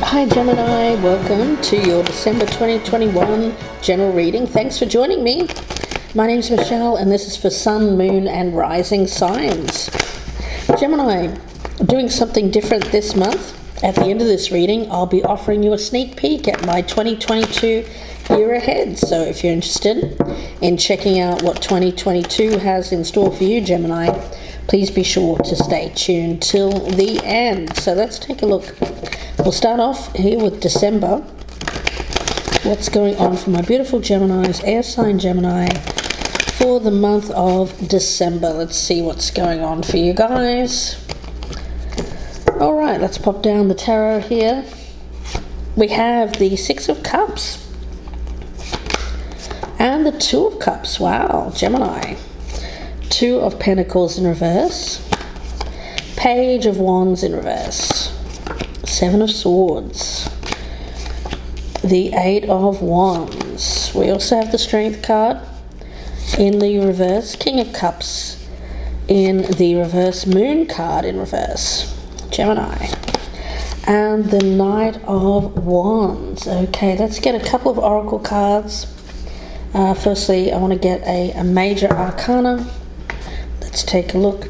Hi Gemini, welcome to your December 2021 general reading. Thanks for joining me. My name's Michelle and this is for Sun, Moon and Rising signs. Gemini, doing something different this month. At the end of this reading, I'll be offering you a sneak peek at my 2022 year ahead. So if you're interested in checking out what 2022 has in store for you, Gemini, please be sure to stay tuned till the end. So let's take a look. We'll start off here with December. What's going on for my beautiful Geminis, air sign Gemini, for the month of December. Let's see what's going on for you guys. All right, let's pop down the tarot here. We have the Six of Cups and the Two of Cups. Wow, Gemini. Two of Pentacles in reverse. Page of Wands in reverse. Seven of Swords. The Eight of Wands. We also have the Strength card in the reverse. King of Cups in the reverse. Moon card in reverse. Gemini. And the Knight of Wands. Okay, let's get a couple of oracle cards. Firstly, I want to get a major arcana. Let's take a look.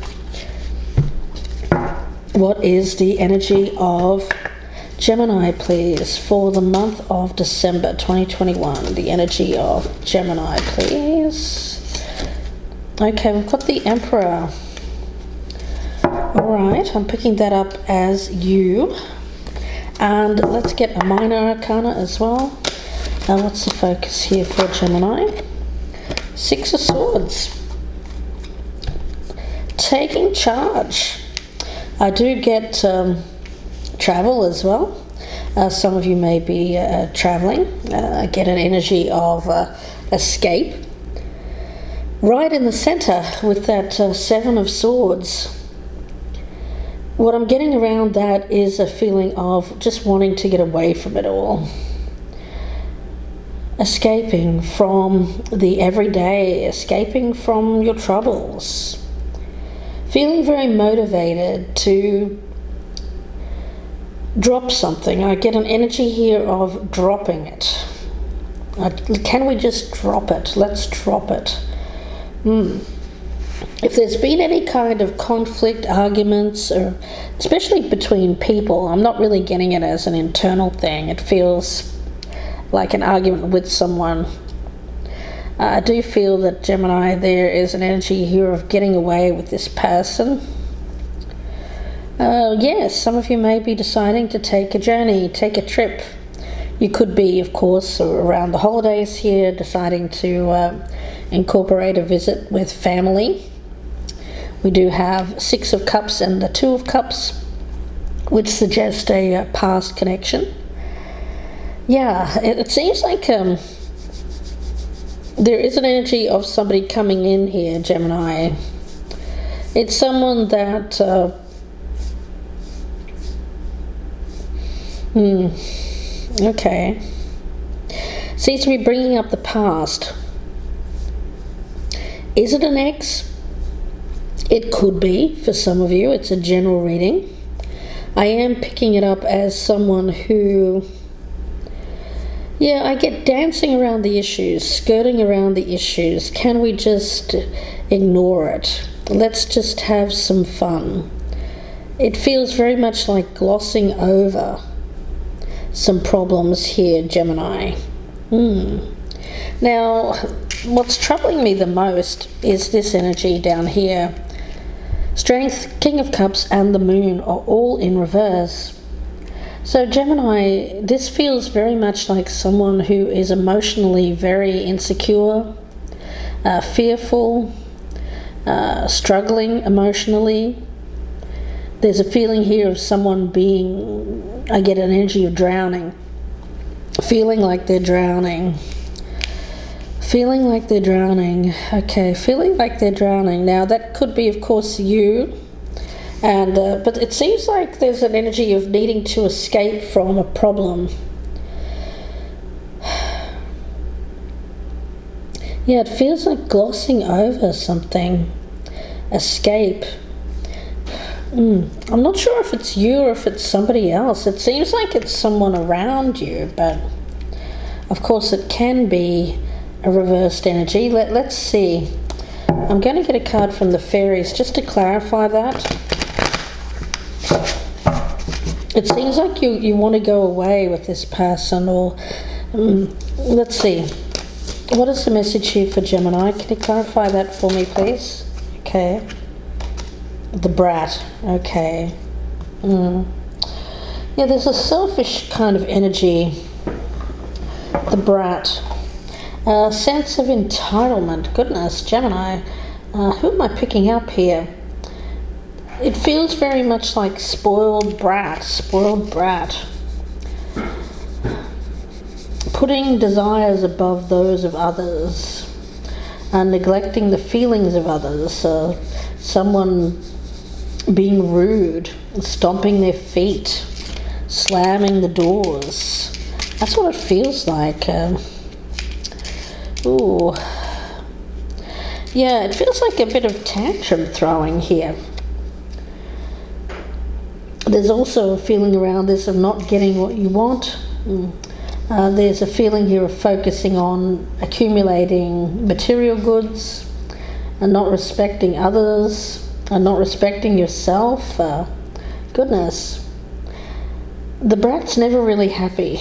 What is the energy of Gemini, please, for the month of December 2021? The energy of Gemini, please. Okay, we've got the Emperor. Alright, I'm picking that up as you. And let's get a minor arcana as well. Now, what's the focus here for Gemini? Six of Swords. Taking charge. I do get travel as well. Some of you may be traveling. I get an energy of escape. Right in the center with that Seven of Swords. What I'm getting around that is a feeling of just wanting to get away from it all. Escaping from the everyday, escaping from your troubles. Feeling very motivated to drop something. I get an energy here of dropping it. Can we just drop it? Let's drop it. If there's been any kind of conflict, arguments, or especially between people, I'm not really getting it as an internal thing. It feels like an argument with someone. I do feel that, Gemini, there is an energy here of getting away with this person. Yes, some of you may be deciding to take a journey, take a trip. You could be, of course, around the holidays here, deciding to incorporate a visit with family. We do have Six of Cups and the Two of Cups, which suggest a past connection. Yeah, it seems like there is an energy of somebody coming in here, Gemini. It's someone that okay, seems to be bringing up the past. Is it an ex? It could be for some of you. It's a general reading. I am picking it up as someone who, yeah, I get dancing around the issues, skirting around the issues. Can we just ignore it? Let's just have some fun. It feels very much like glossing over some problems here, Gemini. Now, what's troubling me the most is this energy down here. Strength, King of Cups, and the Moon are all in reverse. So Gemini, this feels very much like someone who is emotionally very insecure, fearful, struggling emotionally. There's a feeling here of someone being, I get an energy of drowning, feeling like they're drowning. Feeling like they're drowning. Okay, feeling like they're drowning. Now that could be, of course, you. And but it seems like there's an energy of needing to escape from a problem. Yeah, it feels like glossing over something. Escape. I'm not sure if it's you or if it's somebody else. It seems like it's someone around you, but of course it can be a reversed energy. Let's see. I'm going to get a card from the fairies just to clarify that. It seems like you want to go away with this person, or let's see. What is the message here for Gemini? Can you clarify that for me, please? Okay. The brat. Okay. Yeah, there's a selfish kind of energy. The brat. A sense of entitlement. Goodness, Gemini. Who am I picking up here? It feels very much like spoiled brat. Spoiled brat. Putting desires above those of others. Neglecting the feelings of others. Someone being rude, stomping their feet, slamming the doors. That's what it feels like. Ooh. Yeah, it feels like a bit of tantrum throwing here. There's also a feeling around this of not getting what you want. There's a feeling here of focusing on accumulating material goods and not respecting others. And not respecting yourself. Goodness. The brat's never really happy.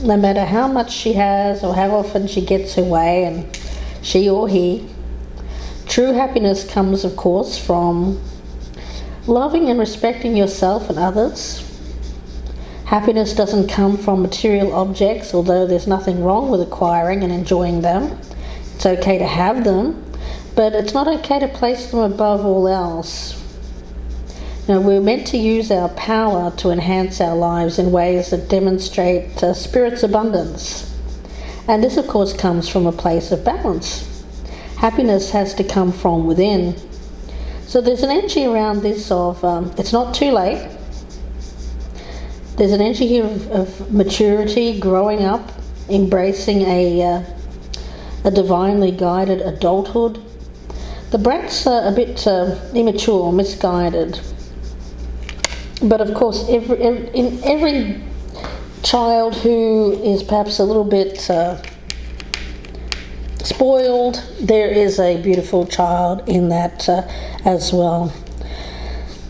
No matter how much she has or how often she gets her way, and she or he. True happiness comes, of course, from loving and respecting yourself and others. Happiness doesn't come from material objects, although there's nothing wrong with acquiring and enjoying them. It's okay to have them. But it's not okay to place them above all else. We're meant to use our power to enhance our lives in ways that demonstrate Spirit's abundance. And this, of course, comes from a place of balance. Happiness has to come from within. So there's an energy around this of, it's not too late. There's an energy here of maturity, growing up, embracing a divinely guided adulthood. The brat's a bit immature, misguided. But of course, in every child who is perhaps a little bit spoiled, there is a beautiful child in that as well.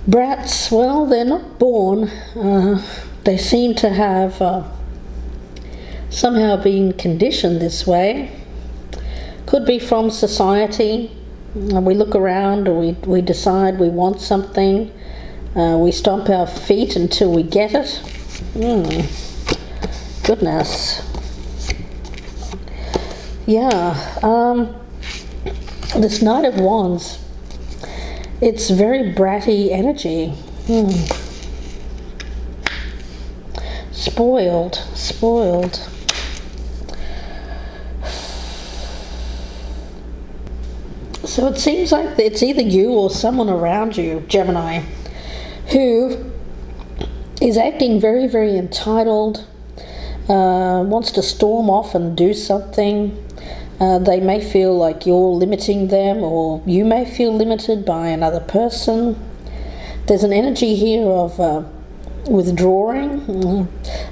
Brats, well, they're not born. They seem to have somehow been conditioned this way. Could be from society. We look around, or we decide we want something. We stomp our feet until we get it. Goodness. Yeah. This Knight of Wands. It's very bratty energy. Spoiled. So it seems like it's either you or someone around you, Gemini, who is acting very, very entitled, wants to storm off and do something. They may feel like you're limiting them, or you may feel limited by another person. There's an energy here of withdrawing.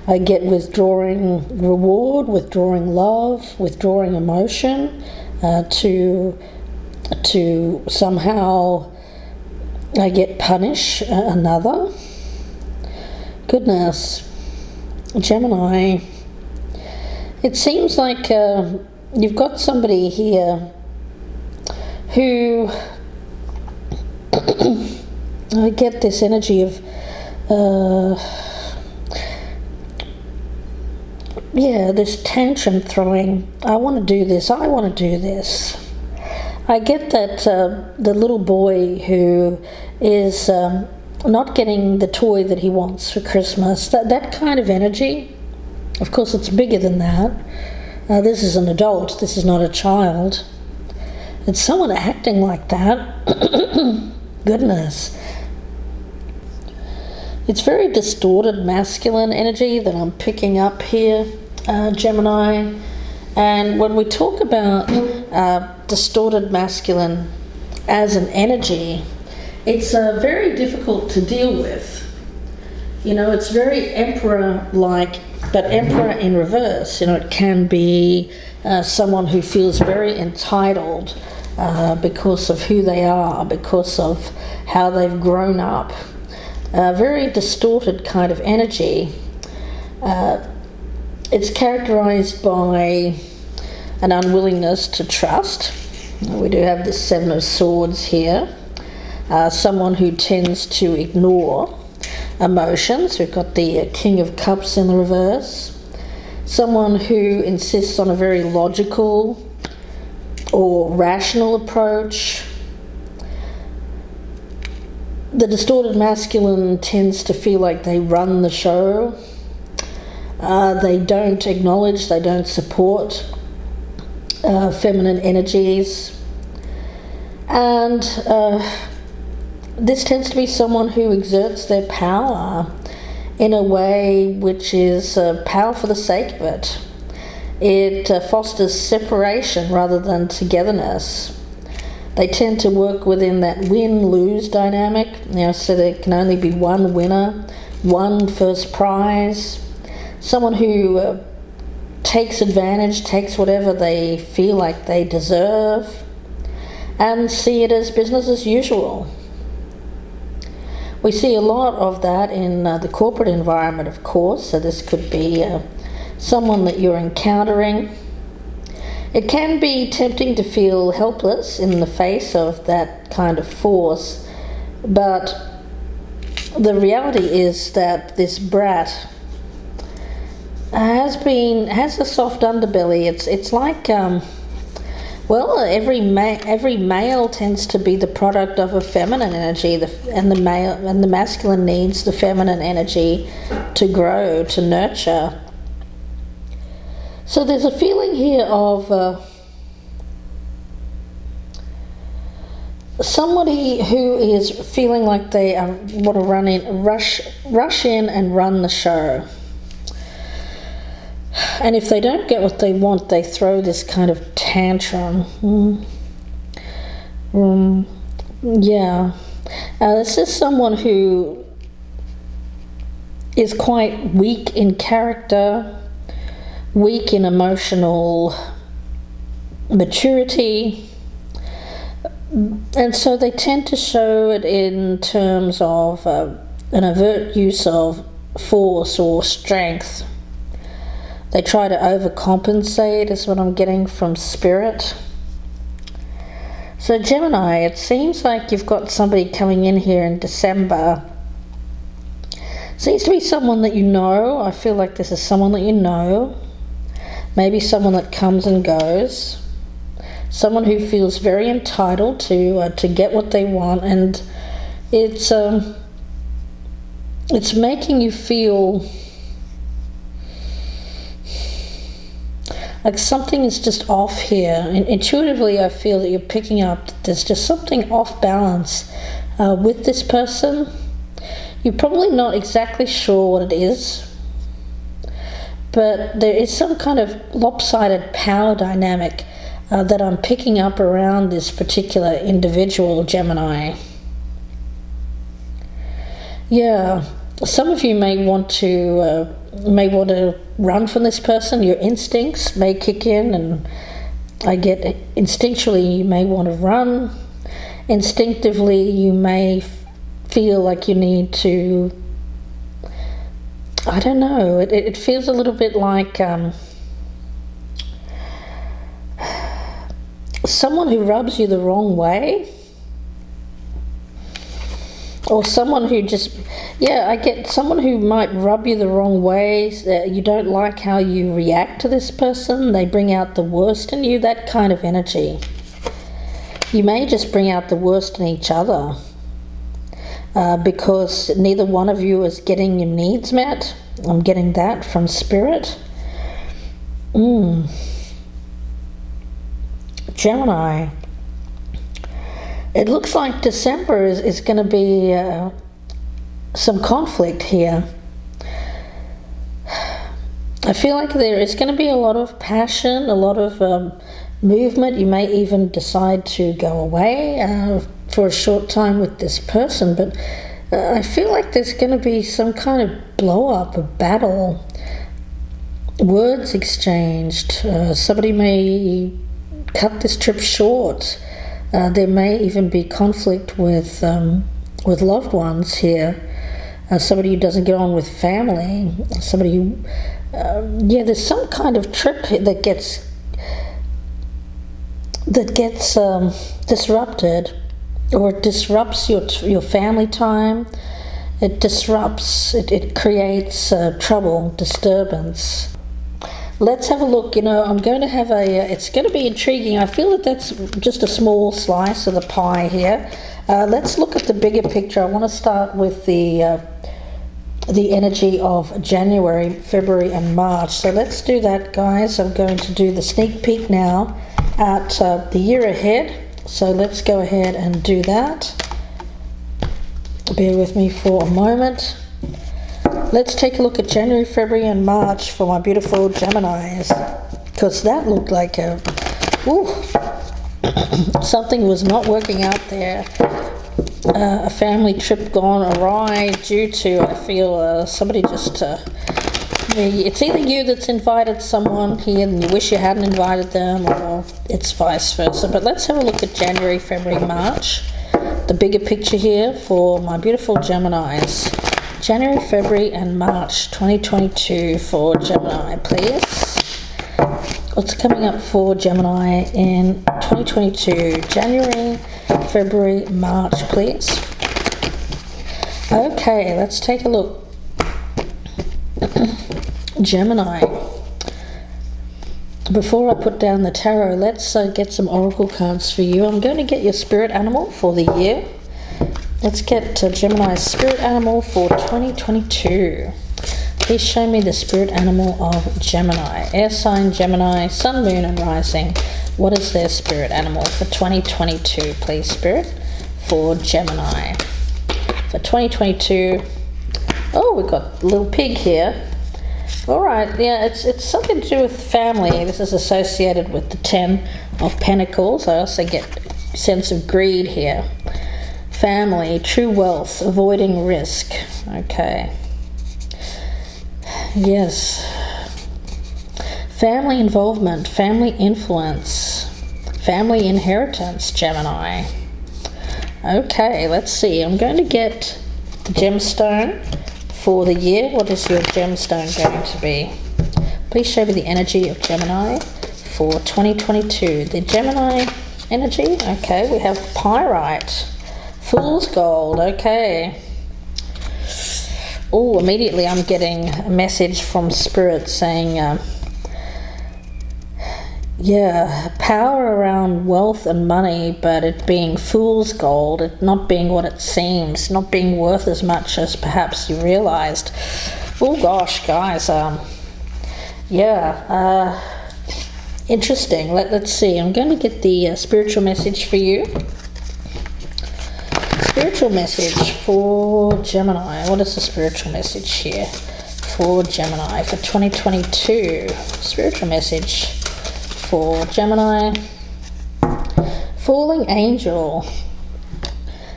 I get withdrawing reward, withdrawing love, withdrawing emotion, to somehow I get punish another. Goodness, Gemini, it seems like you've got somebody here who I get this energy of this tantrum throwing. I want to do this. I get that the little boy who is not getting the toy that he wants for Christmas, that kind of energy. Of course, it's bigger than that. This is an adult. This is not a child. It's someone acting like that. Goodness. It's very distorted masculine energy that I'm picking up here, Gemini. And when we talk about distorted masculine as an energy, it's very difficult to deal with. You know, it's very emperor-like, but emperor in reverse. You know, it can be someone who feels very entitled because of who they are, because of how they've grown up. Very distorted kind of energy. It's characterized by an unwillingness to trust. We do have the Seven of Swords here. Someone who tends to ignore emotions. We've got the King of Cups in the reverse. Someone who insists on a very logical or rational approach. The distorted masculine tends to feel like they run the show. They don't acknowledge, they don't support feminine energies. And this tends to be someone who exerts their power in a way which is power for the sake of it. It fosters separation rather than togetherness. They tend to work within that win-lose dynamic, so there can only be one winner, one first prize. Someone who takes advantage, takes whatever they feel like they deserve, and see it as business as usual. We see a lot of that in the corporate environment, of course, so this could be someone that you're encountering. It can be tempting to feel helpless in the face of that kind of force, but the reality is that this brat has a soft underbelly. It's like every male tends to be the product of a feminine energy, and the masculine needs the feminine energy to grow, to nurture. So there's a feeling here of somebody who is feeling like they want to rush in and run the show. And if they don't get what they want, they throw this kind of tantrum. This is someone who is quite weak in character, weak in emotional maturity, and so they tend to show it in terms of an overt use of force or strength. They try to overcompensate, is what I'm getting from Spirit. So Gemini, it seems like you've got somebody coming in here in December. Seems to be someone that you know. I feel like this is someone that you know. Maybe someone that comes and goes. Someone who feels very entitled to get what they want, and it's making you feel like something is just off here. And intuitively, I feel that you're picking up that there's just something off balance with this person. You're probably not exactly sure what it is, but there is some kind of lopsided power dynamic that I'm picking up around this particular individual, Gemini. Yeah, some of you may want to run from this person. Your instincts may kick in, and I get instinctually you may want to run. Instinctively, you may feel like you need to, I don't know, it feels a little bit like someone who rubs you the wrong way, or someone who just, I get someone who might rub you the wrong way. You don't like how you react to this person. They bring out the worst in you, that kind of energy. You may just bring out the worst in each other because neither one of you is getting your needs met. I'm getting that from Spirit. Gemini, it looks like December is going to be some conflict here. I feel like there is going to be a lot of passion, a lot of movement. You may even decide to go away for a short time with this person, but I feel like there's going to be some kind of blow up, a battle, words exchanged. Somebody may cut this trip short. There may even be conflict with loved ones here. Somebody who doesn't get on with family. Somebody who, there's some kind of trip that gets disrupted, or it disrupts your family time. It disrupts. It creates trouble, disturbance. Let's have a look. I'm going to have it's going to be intriguing. I feel that that's just a small slice of the pie here. Let's look at the bigger picture. I want to start with the energy of January, February and March. So let's do that, guys. I'm going to do the sneak peek now at the year ahead. So let's go ahead and do that. Bear with me for a moment. Let's take a look at January, February and March for my beautiful Geminis, because that looked like something was not working out there. A family trip gone awry due to, I feel, somebody just it's either you that's invited someone here and you wish you hadn't invited them, or it's vice versa. But let's have a look at January, February, March, the bigger picture here for my beautiful Geminis. January, February and March 2022 for Gemini, please. What's coming up for Gemini in 2022? January, February, March, please. Okay, let's take a look. Gemini. Before I put down the tarot, let's get some oracle cards for you. I'm going to get your spirit animal for the year. Let's get Gemini's spirit animal for 2022. Please show me the spirit animal of Gemini. Air sign Gemini, sun, moon and rising. What is their spirit animal for 2022? Please, spirit, for Gemini. For 2022. Oh, we've got a little pig here. All right, yeah, it's something to do with family. This is associated with the 10 of Pentacles. I also get a sense of greed here. Family, true wealth, avoiding risk. Okay. Yes. Family involvement, family influence, family inheritance, Gemini. Okay, let's see. I'm going to get the gemstone for the year. What is your gemstone going to be? Please show me the energy of Gemini for 2022. The Gemini energy. Okay, we have pyrite. Fool's gold, okay. Oh, immediately I'm getting a message from Spirit saying, power around wealth and money, but it being fool's gold, it not being what it seems, not being worth as much as perhaps you realized. Oh gosh, guys, interesting. Let's see. I'm going to get the spiritual message for you. Spiritual message for Gemini. What is the spiritual message here for Gemini for 2022? Spiritual message for Gemini. Falling angel.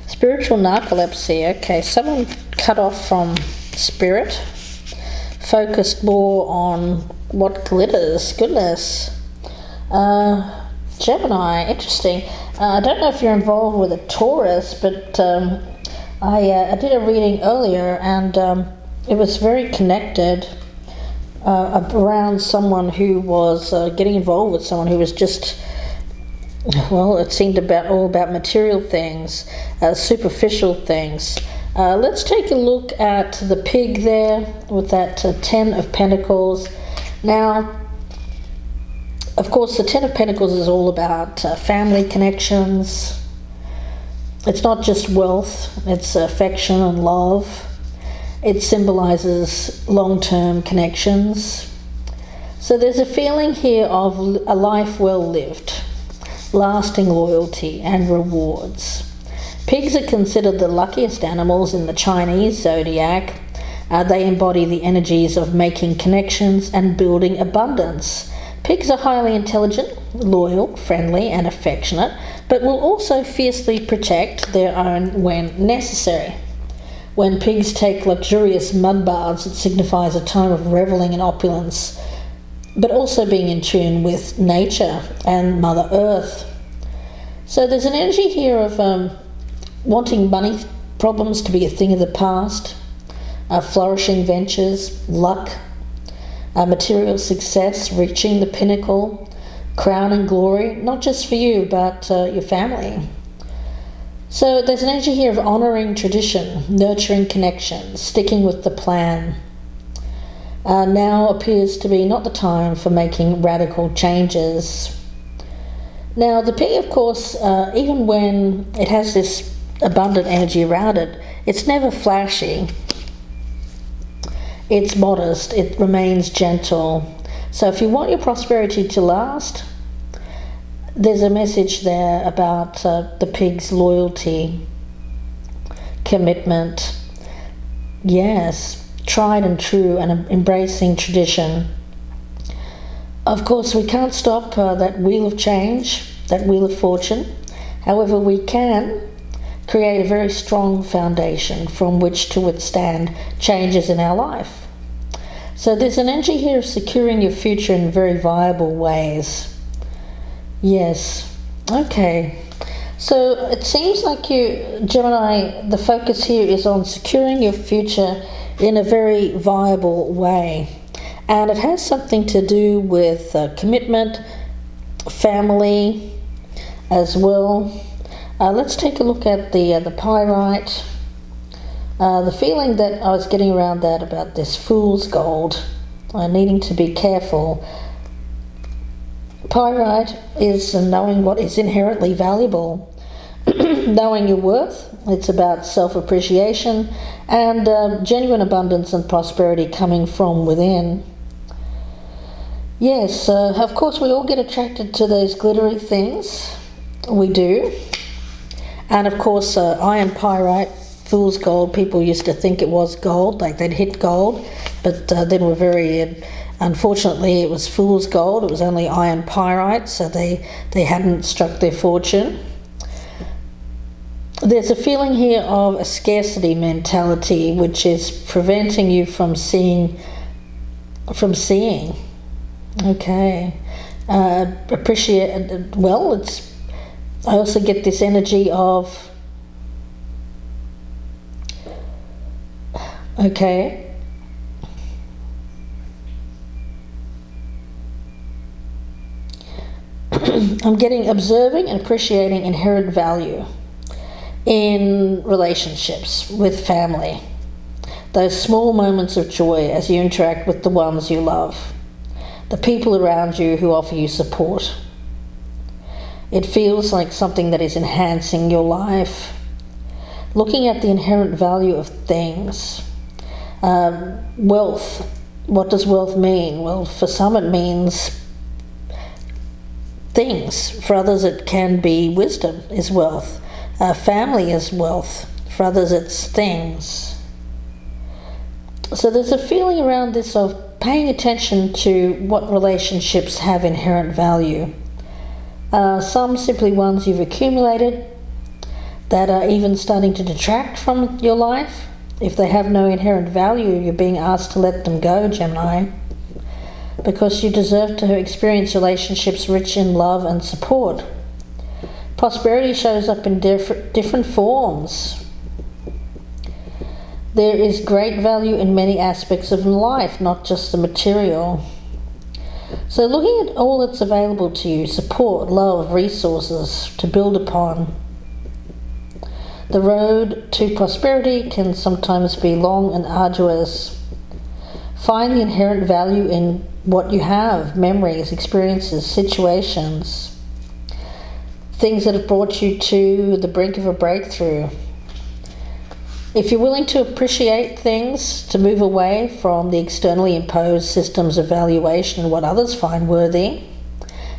Spiritual narcolepsy. Okay, someone cut off from spirit, focused more on what glitters. Goodness. Gemini, interesting. I don't know if you're involved with a Taurus, but I did a reading earlier, and it was very connected around someone who was getting involved with someone who was just, well, it seemed all about material things, superficial things. Let's take a look at the pig there with that 10 of Pentacles. Now, of course, the 10 of Pentacles is all about family connections. It's not just wealth, it's affection and love. It symbolizes long-term connections. So there's a feeling here of a life well lived, lasting loyalty and rewards. Pigs are considered the luckiest animals in the Chinese zodiac. They embody the energies of making connections and building abundance. Pigs are highly intelligent, loyal, friendly, and affectionate, but will also fiercely protect their own when necessary. When pigs take luxurious mud baths, it signifies a time of revelling in opulence, but also being in tune with nature and Mother Earth. So there's an energy here of wanting money problems to be a thing of the past, flourishing ventures, luck, material success, reaching the pinnacle, crown and glory, not just for you, but your family. So there's an energy here of honouring tradition, nurturing connection, sticking with the plan. Now appears to be not the time for making radical changes. Now the pig, of course, even when it has this abundant energy around it, it's never flashy. It's modest, it remains gentle. So if you want your prosperity to last, there's a message there about the pig's loyalty, commitment, yes, tried and true, and embracing tradition. Of course, we can't stop that wheel of change, that wheel of fortune. However, we can create a very strong foundation from which to withstand changes in our life. So there's an energy here of securing your future in very viable ways. Yes, okay. So it seems like you, Gemini, the focus here is on securing your future in a very viable way. And it has something to do with commitment, family as well. Let's take a look at the pyrite. The feeling that I was getting around that about this fool's gold, needing to be careful. Pyrite is knowing what is inherently valuable, knowing your worth. It's about self-appreciation and genuine abundance and prosperity coming from within. Yes, of course we all get attracted to those glittery things. We do. And of course iron pyrite, fool's gold, people used to think it was gold, like they'd hit gold, but then were very... Unfortunately, it was fool's gold. It was only iron pyrite, so they hadn't struck their fortune. There's a feeling here of a scarcity mentality, which is preventing you from seeing. Okay. Appreciate. Well, it's. I also get this energy of. Okay. I'm getting observing and appreciating inherent value in relationships with family. Those small moments of joy as you interact with the ones you love. The people around you who offer you support. It feels like something that is enhancing your life. Looking at the inherent value of things. Wealth. What does wealth mean? Well, for some it means things. For others it can be wisdom is wealth. Family is wealth. For others it's things. So there's a feeling around this of paying attention to what relationships have inherent value. Some simply ones you've accumulated that are even starting to detract from your life. If they have no inherent value, you're being asked to let them go, Gemini. Because you deserve to experience relationships rich in love and support. Prosperity shows up in different forms. There is great value in many aspects of life, not just the material. So looking at all that's available to you, support, love, resources to build upon. The road to prosperity can sometimes be long and arduous. Find the inherent value in what you have, memories, experiences, situations, things that have brought you to the brink of a breakthrough. If you're willing to appreciate things, to move away from the externally imposed systems of valuation and what others find worthy,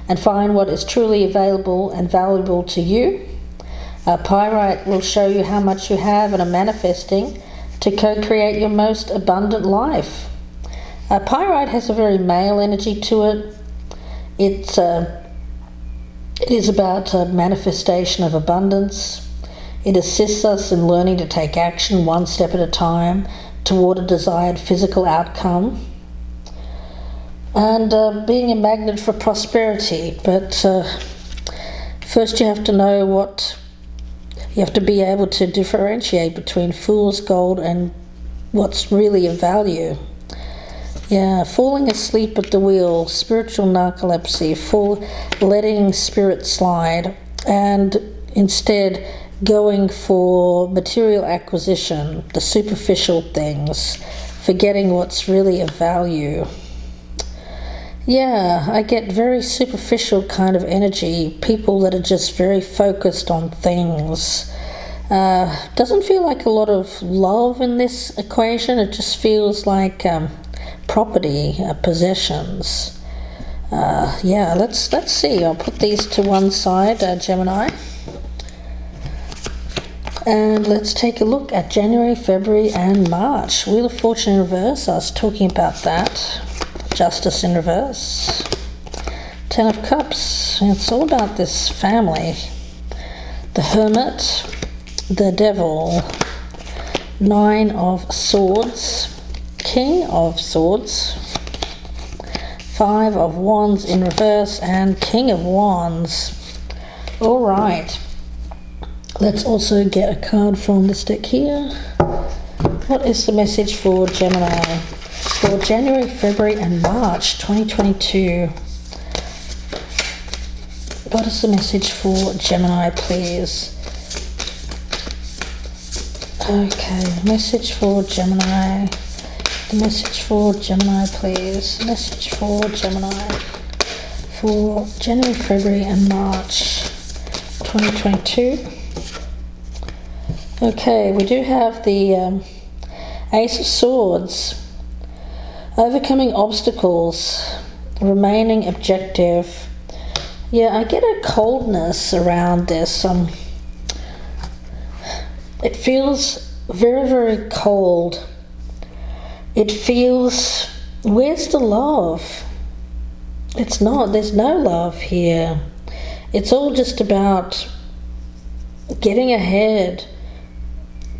and find what is truly available and valuable to you, pyrite will show you how much you have and are manifesting to co-create your most abundant life. Pyrite has a very male energy to it. It's It is about a manifestation of abundance. It assists us in learning to take action one step at a time toward a desired physical outcome, and being a magnet for prosperity. But first you have to know you have to be able to differentiate between fool's gold and what's really of value. Yeah, falling asleep at the wheel, spiritual narcolepsy, letting spirit slide, and instead going for material acquisition, the superficial things, forgetting what's really of value. Yeah, I get very superficial kind of energy, people that are just very focused on things. Doesn't feel like a lot of love in this equation. It just feels like property, possessions. Yeah, let's see. I'll put these to one side, Gemini. And let's take a look at January, February and March. Wheel of Fortune in reverse. I was talking about that. Justice in reverse. Ten of Cups. It's all about this family. The Hermit. The Devil. Nine of Swords. King of Swords. Five of Wands in reverse and King of Wands. All right. Let's also get a card from this deck here. What is the message for Gemini for January, February and March 2022? What is the message for Gemini, please? Okay, message for Gemini. The message for Gemini, please. Message for Gemini for January, February and March 2022. Okay, we do have the Ace of Swords. Overcoming obstacles, remaining objective. Yeah, I get a coldness around this. It feels very, very cold. It feels, where's the love? It's not, there's no love here. It's all just about getting ahead.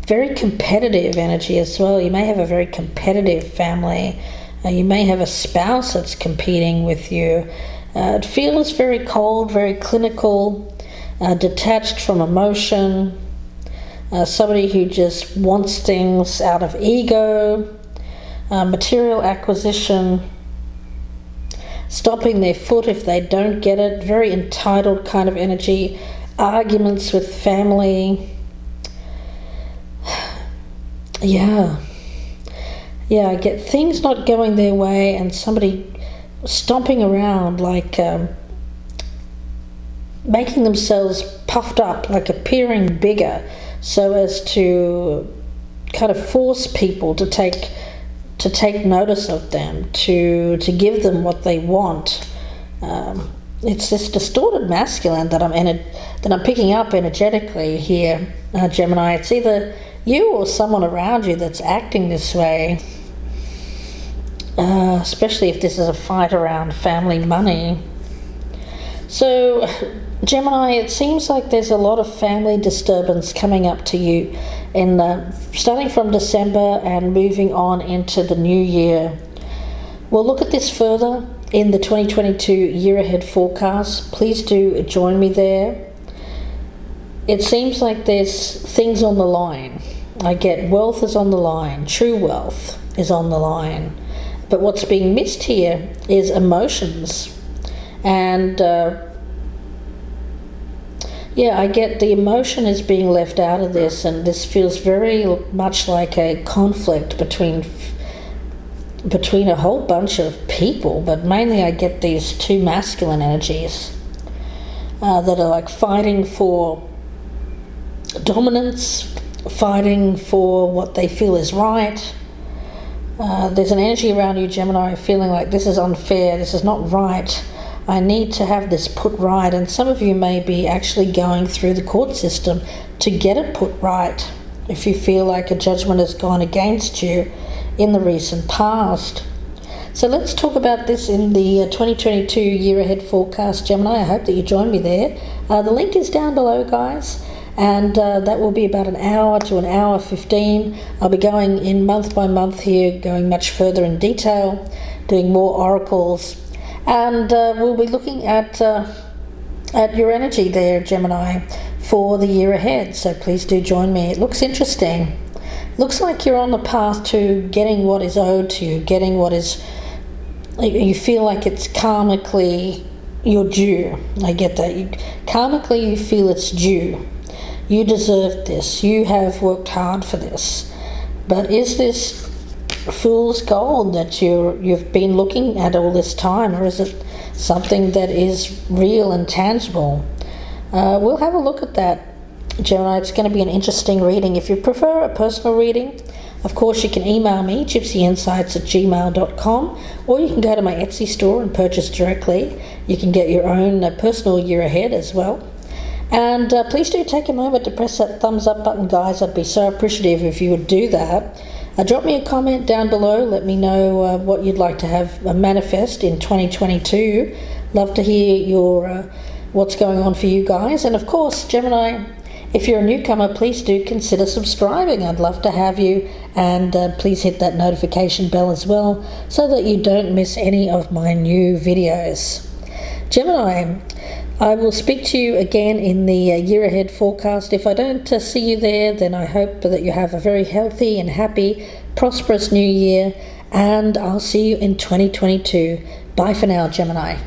Very competitive energy as well. You may have a very competitive family. You may have a spouse that's competing with you. It feels very cold, very clinical, detached from emotion. Somebody who just wants things out of ego, material acquisition, stomping their foot if they don't get it, very entitled kind of energy, arguments with family. Yeah, I get things not going their way and somebody stomping around like making themselves puffed up, like appearing bigger, so as to kind of force people to take notice of them, to give them what they want. It's this distorted masculine that I'm picking up energetically here, Gemini. It's either you or someone around you that's acting this way, especially if this is a fight around family money. So, Gemini, it seems like there's a lot of family disturbance coming up to you starting from December and moving on into the new year. We'll look at this further in the 2022 year ahead forecast. Please do join me there. It seems like there's things on the line. I get wealth is on the line, true wealth is on the line. But what's being missed here is emotions. And I get the emotion is being left out of this, and this feels very much like a conflict between a whole bunch of people, but mainly I get these two masculine energies that are like fighting for dominance, fighting for what they feel is right. There's an energy around you, Gemini, feeling like this is unfair, this is not right, I need to have this put right. And some of you may be actually going through the court system to get it put right if you feel like a judgment has gone against you in the recent past. So let's talk about this in the 2022 year ahead forecast, Gemini. I hope that you join me there. The link is down below, guys, and that will be about an hour to an hour 15. I'll be going in month by month here, going much further in detail, doing more oracles, and we'll be looking at your energy there, Gemini, for the year ahead. So please do join me. It looks interesting. Looks like you're on the path to getting what is owed to you, getting what is, you feel like it's karmically you're due. I get that. Karmically you feel it's due. You deserve this. You have worked hard for this. But is this fool's gold that you've been looking at all this time, or is it something that is real and tangible? We'll have a look at that, Gemini. It's going to be an interesting reading. If you prefer a personal reading, of course you can email me, gypsyinsights@gmail.com, or you can go to my Etsy store and purchase directly. You can get your own personal year ahead as well. And please do take a moment to press that thumbs up button, guys. I'd be so appreciative if you would do that. Drop me a comment down below. Let me know what you'd like to have manifest in 2022. Love to hear your what's going on for you guys. And of course, Gemini, if you're a newcomer, please do consider subscribing. I'd love to have you, and please hit that notification bell as well so that you don't miss any of my new videos. Gemini, I will speak to you again in the year ahead forecast. If I don't see you there, then I hope that you have a very healthy and happy, prosperous new year, and I'll see you in 2022. Bye for now, Gemini.